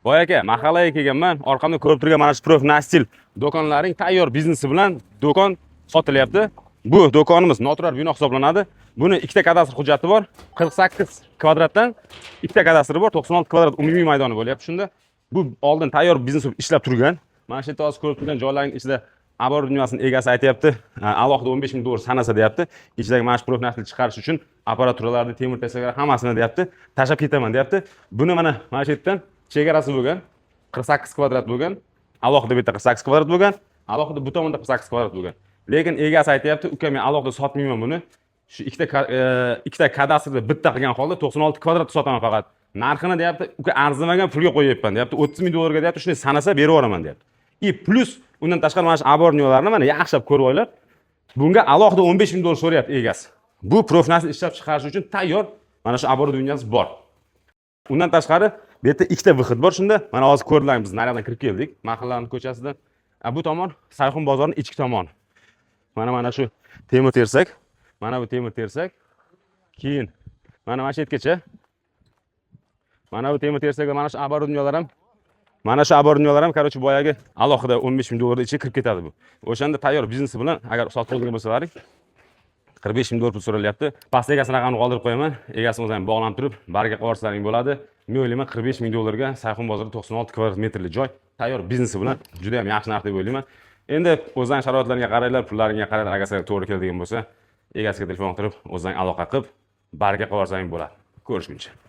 Boy aka, mahallaga kelganman. Orqamda ko'rib turgan mana shu profnastil do'konlaring tayyor biznesi bilan do'kon sotilyapti. Bu do'konimiz noturar bino hisoblanadi. Buni ikkita kadastr hujjati bor. 48 kvadratdan ikkita kadastri bor. 96 kvadrat umumiy maydoni bo'lyapti. Shunda bu oldin tayyor biznes ishlab turgan. Mana shu yerda hozir ko'rib turgan joylarning ichida abor dunyosining egasi aytyapti, alohida 15 ming dollar sanasa deyapti. Ichidagi mana shu profnastil chiqarish uchun apparaturalarni, temir tersaklar hammasini deyapti, tashlab ketaman deyapti. Buni mana shu yerdan chegarasi bo'lgan 48 kvadrat bo'lgan, alohida bitta 48 kvadrat bo'lgan, alohida bu tomonda 48 kvadrat bo'lgan. Lekin egasi aytyapti, uka men alohida sotmayman buni. Shu ikkita kadastrda bitta qilgan holda 96 kvadrat sotaman faqat. Narxini deyapti, uka arzimagan pulga qo'yibman deyapti. 30 ming dollarga deyapti, shuni sanasa berib yuboraman deyapti. Plus undan tashqari mana shu aborniyolarni mana yaxshilab ko'rib olinglar. Bunga alohida 15 ming dollar so'rayapti egasi. Bu profnastil ishlab chiqarish uchun tayyor mana shu abor dunyasi bor. Undan tashqari bu yerda ikkita vixit bor. Shunda mana hozir ko'rdilaringiz, biz naryoqdan kirib keldik, mahallaning ko'chasidan. Bu tomon Sayxun bozorining ichki tomoni. Mana shu temir tersak, mana bu temir tersak, keyin mana shu yergacha. Mana bu temir tersaklar, mana shu abor dunyolar ham, mana shu abor dunyolar ham, короче, boyagi alohida 15 ming dollar ichiga kirib ketadi bu. O'shanda tayyor biznesi bilan agar sotib olgan bo'lsalaring 45 ming dollar pul so'ralyapti. Pastda egasini raqamini qoldirib qo'yaman. Egasini o'zim bog'lanib turib, barga qo'yarsangiz bo'ladi. Men o'ylayman 45 ming dollarga Sayxun bozorida 96 kvadrat metrli joy tayyor biznesi bilan juda ham yaxshi narx deb o'ylayman. Endi o'zing sharoitlarga qaranglar, pullaringga qaranglar, agar sizga to'g'ri keladigan bo'lsa, egasiga telefon qilib, o'zing aloqa qilib, barga qo'yarsangiz bo'ladi. Ko'rishguncha.